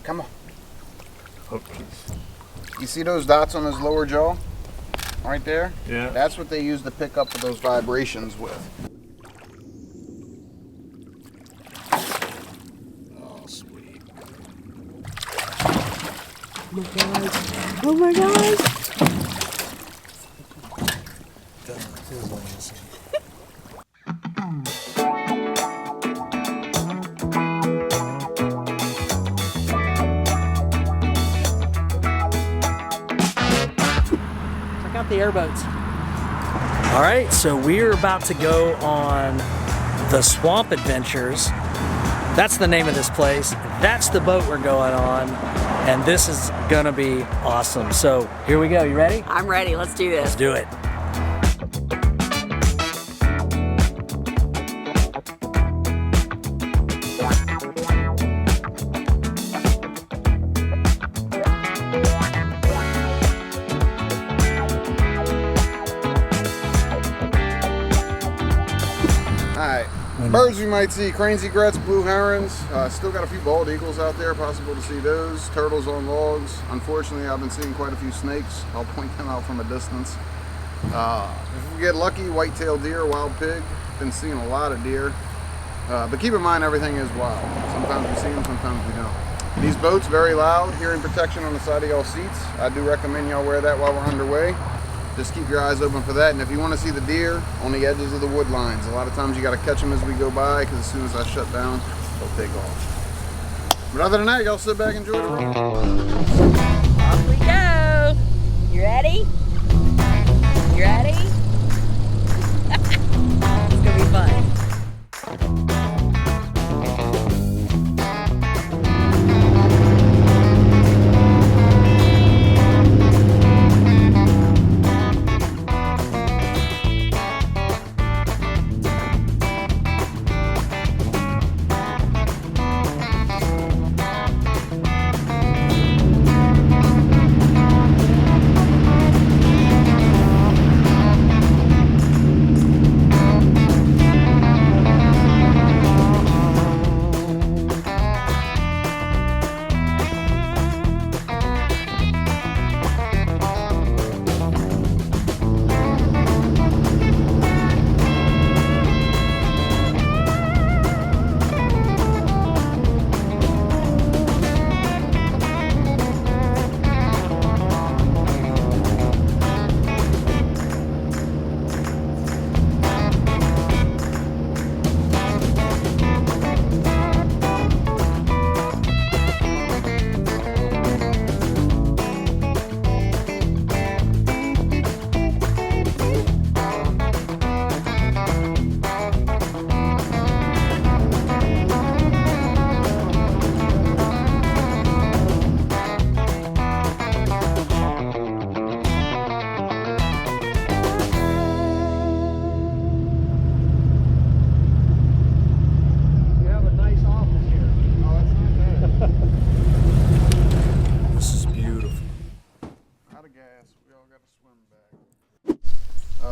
Come on. Oh, geez. You see those dots on his lower jaw? Right there? Yeah. That's what they use to pick up those vibrations with. Oh, sweet. Oh my God. Check out the airboats. All right, so we're about to go on the Swamp Adventures. That's the name of this place. That's the boat we're going on. And this is gonna be awesome. So here we go, you ready? I'm ready, let's do this. Let's do it. Birds you might see, cranes, egrets, blue herons. Still got a few bald eagles out there, possible to see those. Turtles on logs. Unfortunately, I've been seeing quite a few snakes. I'll point them out from a distance. If we get lucky, white-tailed deer, wild pig. Been seeing a lot of deer. But keep in mind, everything is wild. Sometimes we see them, sometimes we don't. These boats, very loud. Hearing protection on the side of y'all seats. I do recommend y'all wear that while we're underway. Just keep your eyes open for that. And if you want to see the deer, on the edges of the wood lines. A lot of times you got to catch them as we go by, because as soon as I shut down, they'll take off. But other than that, y'all sit back and enjoy the ride. Off we go. You ready? You ready? It's gonna be fun.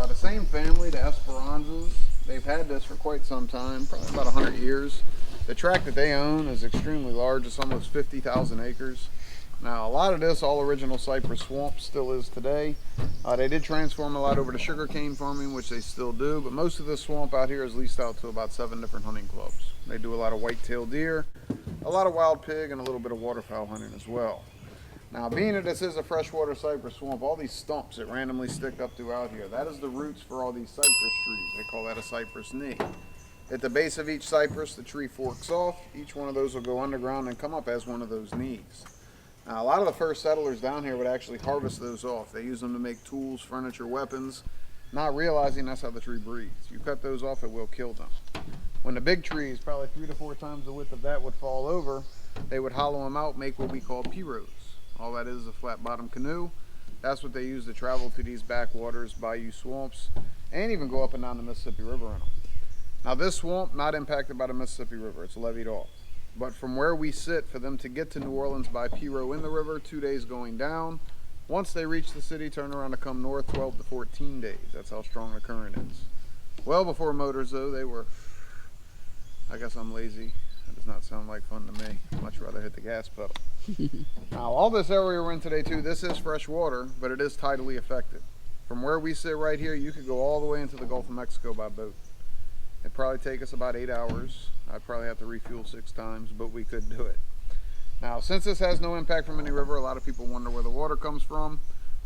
The same family, the Esperanzas, they've had this for quite some time, probably about 100 years. The tract that they own is extremely large. It's almost 50,000 acres. Now, a lot of this, all original cypress swamp, still is today. They did transform a lot over to sugarcane farming, which they still do, but most of this swamp out here is leased out to about 7 different hunting clubs. They do a lot of white-tailed deer, a lot of wild pig, and a little bit of waterfowl hunting as well. Now, being that this is a freshwater cypress swamp, all these stumps that randomly stick up throughout here, that is the roots for all these cypress trees. They call that a cypress knee. At the base of each cypress, the tree forks off. Each one of those will go underground and come up as one of those knees. Now, a lot of the first settlers down here would actually harvest those off. They use them to make tools, furniture, weapons, not realizing that's how the tree breathes. You cut those off, it will kill them. When the big trees, probably 3 to 4 times the width of that, would fall over, they would hollow them out, make what we call pirogues. All that is a flat bottom canoe. That's what they use to travel to these backwaters, bayou swamps, and even go up and down the Mississippi River in them. Now, this swamp, not impacted by the Mississippi River, it's levied off. But from where we sit, for them to get to New Orleans by pirogue in the river, 2 days going down. Once they reach the city, turn around to come north, 12 to 14 days. That's how strong the current is. Well before motors, though, they were, I guess I'm lazy. I just does not sound like fun to me. I'd much rather hit the gas pedal. Now, all this area we're in today too, this is fresh water, but it is tidally affected. From where we sit right here, you could go all the way into the Gulf of Mexico by boat. It'd probably take us about 8 hours. I'd probably have to refuel 6 times, but we could do it. Now, since this has no impact from any river, a lot of people wonder where the water comes from.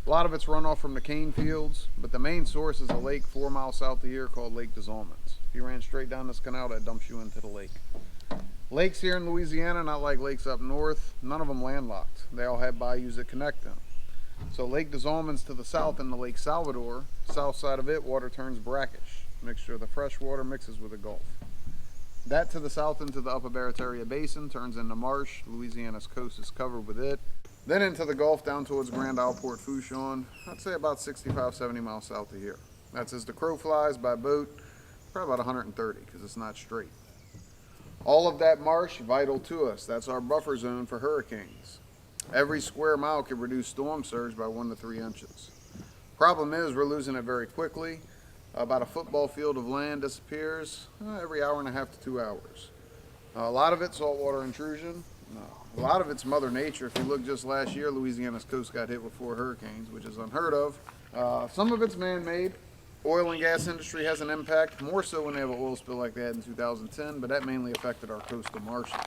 A lot of it's runoff from the cane fields, but the main source is a lake 4 miles south of here called Lake des Almonds. If you ran straight down this canal, that dumps you into the lake. Lakes here in Louisiana, not like lakes up north, none of them landlocked. They all have bayous that connect them. So Lake des Almonds to the south and the Lake Salvador, south side of it, water turns brackish. Mixture of the fresh water mixes with the Gulf. That to the south into the Upper Barataria Basin turns into marsh. Louisiana's coast is covered with it. Then into the Gulf down towards Grand Isle, Port Fourchon. I'd say about 65, 70 miles south of here. That's as the crow flies by boat, probably about 130 because it's not straight. All of that marsh, vital to us. That's our buffer zone for hurricanes. Every square mile could reduce storm surge by 1 to 3 inches. Problem is we're losing it very quickly. About a football field of land disappears every hour and a half to 2 hours. A lot of it's saltwater intrusion. A lot of it's Mother Nature. If you look just last year, Louisiana's coast got hit with 4 hurricanes, which is unheard of. Some of it's man-made. Oil and gas industry has an impact, more so when they have an oil spill like they had in 2010, but that mainly affected our coastal marshes.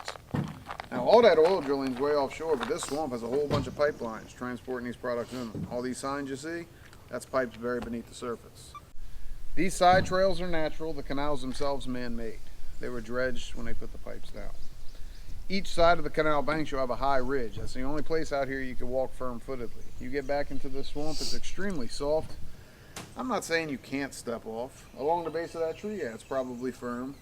Now, all that oil drilling is way offshore, but this swamp has a whole bunch of pipelines transporting these products in them. All these signs you see, that's pipes buried beneath the surface. These side trails are natural. The canals themselves man-made. They were dredged when they put the pipes down. Each side of the canal banks, you'll have a high ridge. That's the only place out here you can walk firm-footedly. You get back into the swamp, it's extremely soft. I'm not saying you can't step off. Along the base of that tree, yeah, it's probably firm.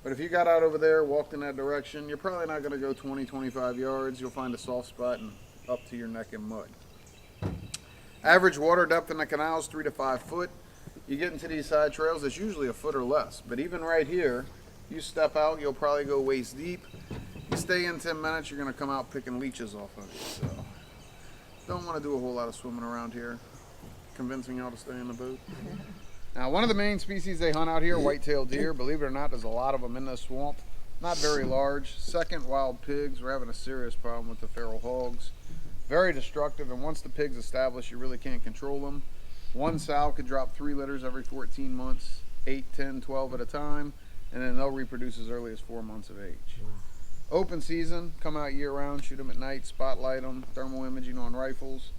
But if you got out over there, walked in that direction, you're probably not going to go 20, 25 yards. You'll find a soft spot and up to your neck in mud. Average water depth in the canal is 3 to 5 foot. You get into these side trails, it's usually a foot or less. But even right here, you step out, you'll probably go waist deep. You stay in 10 minutes, you're going to come out picking leeches off of you. So don't want to do a whole lot of swimming around here. Convincing y'all to stay in the boat. Now, one of the main species they hunt out here, white-tailed deer. Believe it or not, there's a lot of them in this swamp. Not very large. Second, wild pigs. We're having a serious problem with the feral hogs. Very destructive, and once the pigs establish, you really can't control them. One sow could drop 3 litters every 14 months, 8, 10, 12 at a time, and then they'll reproduce as early as 4 months of age. Open season, come out year-round, shoot them at night, spotlight them, thermal imaging on rifles.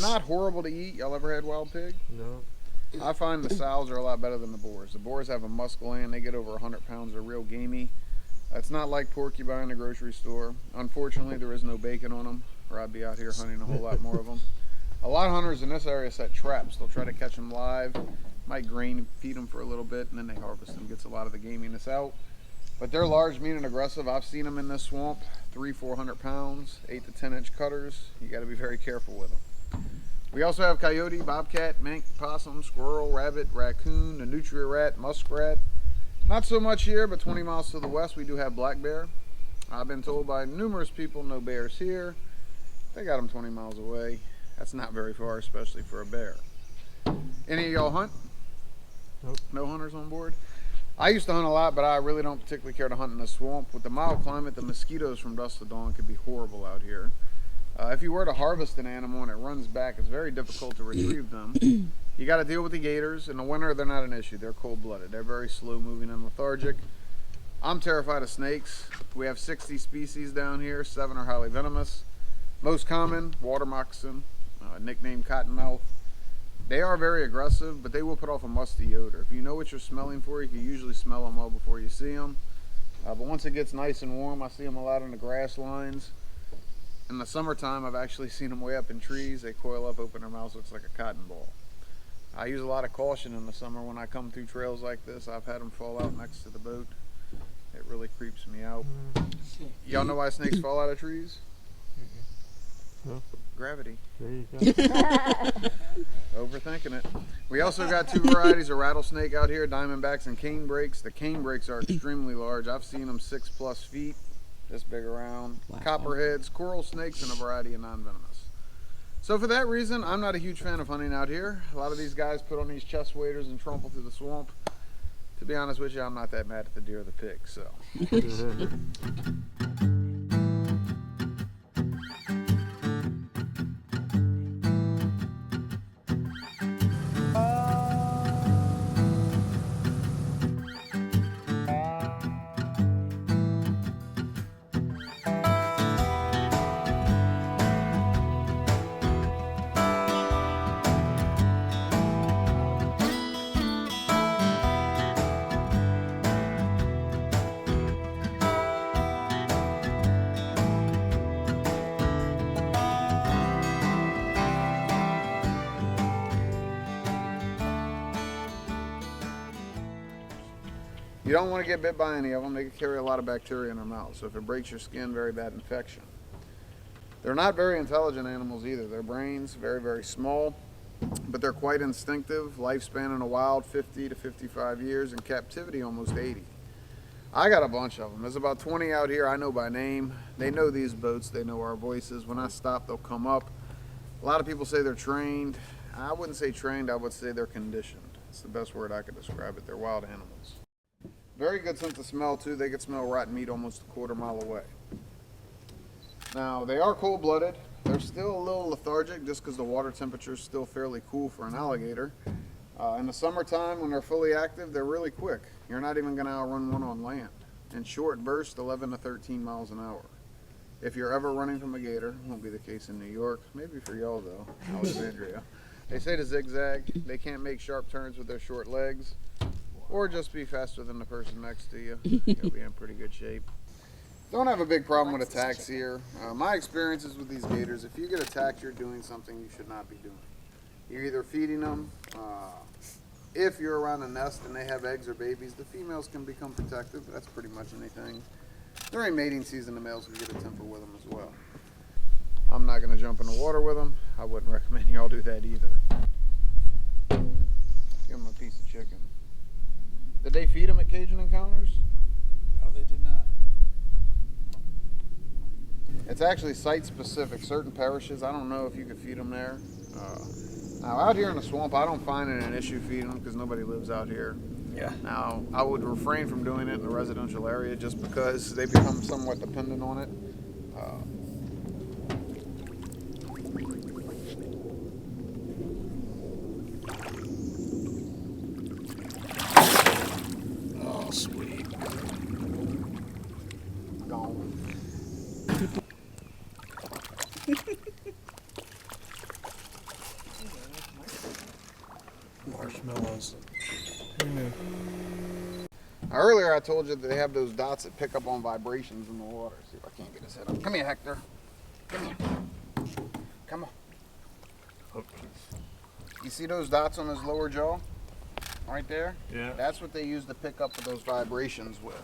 Not horrible to eat. Y'all ever had wild pig? No. I find the sows are a lot better than the boars. The boars have a musk gland. They get over 100 pounds. They're real gamey. It's not like pork you buy in the grocery store. Unfortunately, there is no bacon on them, or I'd be out here hunting a whole lot more of them. A lot of hunters in this area set traps. They'll try to catch them live, might grain feed them for a little bit, and then they harvest them. Gets a lot of the gaminess out. But they're large, mean, and aggressive. I've seen them in this swamp, 300-400 pounds, 8 to 10 inch cutters. You got to be very careful with them. We also have coyote, bobcat, mink, possum, squirrel, rabbit, raccoon, the nutria rat, muskrat. Not so much here, but 20 miles to the west we do have black bear. I've been told by numerous people no bears here. They got them 20 miles away. That's not very far, especially for a bear. Any of y'all hunt? Nope. No hunters on board? I used to hunt a lot, but I really don't particularly care to hunt in the swamp. With the mild climate, the mosquitoes from dusk to dawn could be horrible out here. If you were to harvest an animal and it runs back, it's very difficult to retrieve them. You got to deal with the gators. In the winter, they're not an issue. They're cold-blooded. They're very slow-moving and lethargic. I'm terrified of snakes. We have 60 species down here. 7 are highly venomous. Most common, water moccasin, nicknamed cottonmouth. They are very aggressive, but they will put off a musty odor. If you know what you're smelling for, you can usually smell them well before you see them. But once it gets nice and warm, I see them a lot on the grass lines. In the summertime, I've actually seen them way up in trees. They coil up, open their mouths, looks like a cotton ball. I use a lot of caution in the summer when I come through trails like this. I've had them fall out next to the boat. It really creeps me out. Y'all know why snakes fall out of trees? No. Gravity. There you go. Overthinking it. We also got 2 varieties of rattlesnake out here, diamondbacks and canebrakes. The canebrakes are extremely large. I've seen them 6+ feet. This big around. Wow. Copperheads, coral snakes, and a variety of non-venomous. So for that reason, I'm not a huge fan of hunting out here. A lot of these guys put on these chest waders and tromple through the swamp. To be honest with you, I'm not that mad at the deer or the pig, so. You don't want to get bit by any of them. They can carry a lot of bacteria in their mouth, so if it breaks your skin, very bad infection. They're not very intelligent animals either. Their brains very, very small, but they're quite instinctive. Lifespan in the wild 50 to 55 years, in captivity almost 80. I got a bunch of them. There's about 20 out here I know by name. They know these boats, they know our voices. When I stop, they'll come up. A lot of people say they're trained. I wouldn't say trained, I would say they're conditioned. It's the best word I could describe it. They're wild animals. Very good sense of smell too. They can smell rotten meat almost a quarter mile away. Now, they are cold-blooded. They're still a little lethargic just because the water temperature is still fairly cool for an alligator. In the summertime, when they're fully active, they're really quick. You're not even going to outrun one on land. In short bursts, 11 to 13 miles an hour. If you're ever running from a gator, won't be the case in New York. Maybe for y'all though, Alexandria. They say to zigzag. They can't make sharp turns with their short legs. Or just be faster than the person next to you. You'll be in pretty good shape. Don't have a big problem with attacks here. My experiences with these gators, if you get attacked, you're doing something you should not be doing. You're either feeding them. If you're around a nest and they have eggs or babies, the females can become protective. That's pretty much anything. During mating season, the males can get a temper with them as well. I'm not going to jump in the water with them. I wouldn't recommend y'all do that either. Give them a piece of chicken. Did they feed them at Cajun Encounters? No, they did not. It's actually site specific. Certain parishes, I don't know if you could feed them there. Now out here in the swamp, I don't find it an issue feeding them because nobody lives out here. Yeah. Now, I would refrain from doing it in the residential area just because they become somewhat dependent on it. Oh, sweet. Gone. Marshmallows. Earlier I told you that they have those dots that pick up on vibrations in the water. See if I can't get his head up. Come here, Hector. Come here. Come on. You see those dots on his lower jaw? Right there? Yeah. That's what they use to pick up those vibrations with.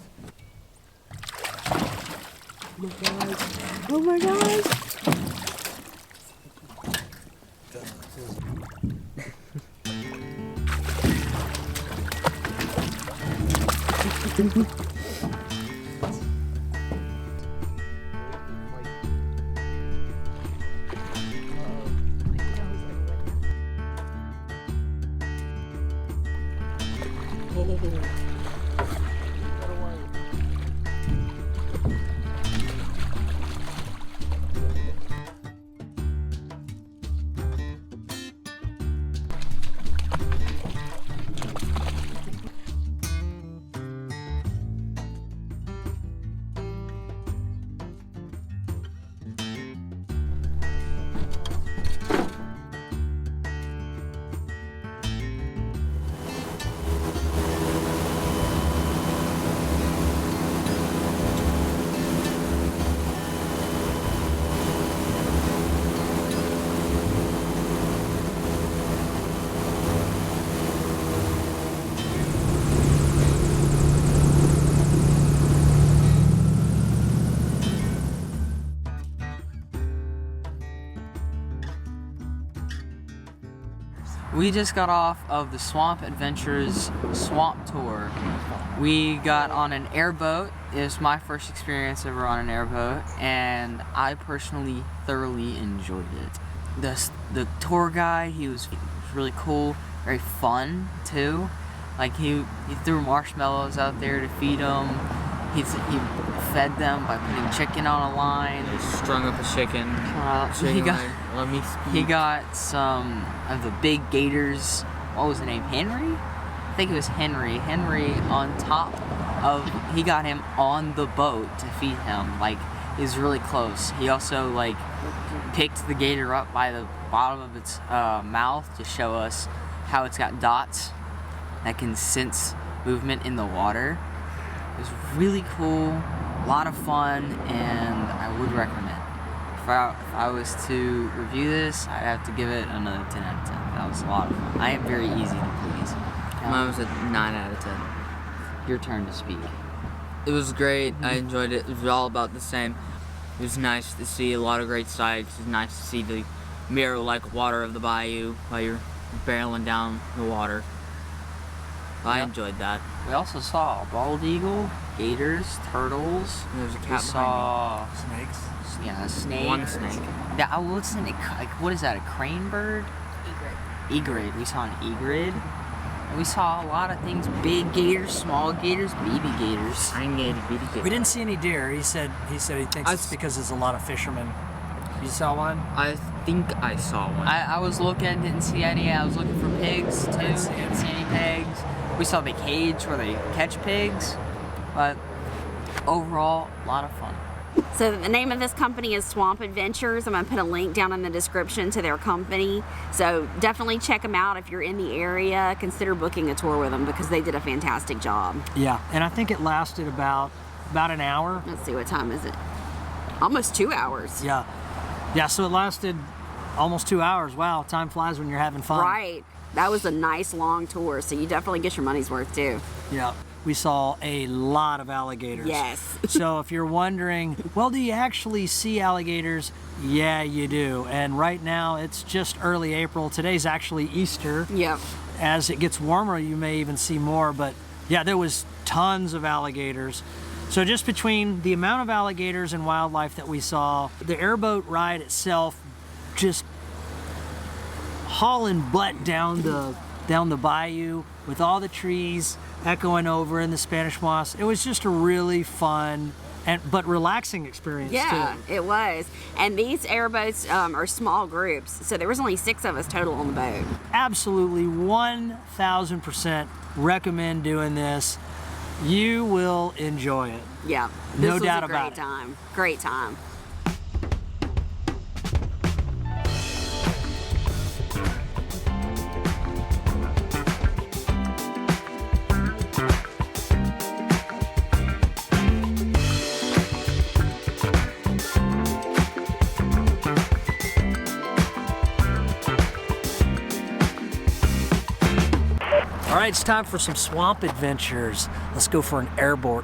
Oh my god! We just got off of the Swamp Adventures Swamp Tour. We got on an airboat. It was my first experience ever on an airboat, and I personally thoroughly enjoyed it. The tour guide, he was really cool, very fun too. Like he threw marshmallows out there to feed them. He fed them by putting chicken on a line. Strung up a chicken. He got some of the big gators. What was the name? Henry? I think it was Henry. Henry on top of. He got him on the boat to feed him. Like, he was really close. He also like picked the gator up by the bottom of its mouth to show us how it's got dots that can sense movement in the water. It was really cool, a lot of fun, and I would recommend. If I was to review this, I'd have to give it another 10 out of 10. That was a lot of fun. I am very easy to please. Mine was a 9 out of 10. Your turn to speak. It was great. I enjoyed it. It was all about the same. It was nice to see a lot of great sights. It was nice to see the mirror-like water of the bayou while you're barreling down the water. I enjoyed that. We also saw a bald eagle, gators, turtles. There was a We cat saw Snakes. a snake. One snake. Yeah, what's an like? What is that? A crane bird? Egret. We saw an egret. And we saw a lot of things: big gators, small gators, baby gators. We didn't see any deer. He said he thinks it's because there's a lot of fishermen. You saw one? I think I saw one. I was looking, didn't see any. I was looking for pigs too. Didn't see any pigs. We saw the cage where they catch pigs, but overall, a lot of fun. So the name of this company is Swamp Adventures. I'm going to put a link down in the description to their company. So definitely check them out if you're in the area. Consider booking a tour with them because they did a fantastic job. Yeah, and I think it lasted about an hour. Let's see, what time is it? Almost 2 hours. Yeah, so it lasted almost 2 hours. Wow, time flies when you're having fun. Right. That was a nice long tour, so you definitely get your money's worth too. Yeah, we saw a lot of alligators. Yes. So if you're wondering, well, do you actually see alligators? Yeah, you do. And right now it's just early April. Today's actually Easter. Yep. As it gets warmer, you may even see more. But yeah, there was tons of alligators. So just between the amount of alligators and wildlife that we saw, the airboat ride itself just hauling butt down the bayou with all the trees echoing over in the Spanish moss. It was just a really fun but relaxing experience Yeah, too. it was. And these airboats are small groups, so there was only 6 of us total on the boat. Absolutely 1000% recommend doing this. You will enjoy it. Yeah. No This doubt was a about great it. time. Great time. All right, it's time for some swamp adventures. Let's go for an airboat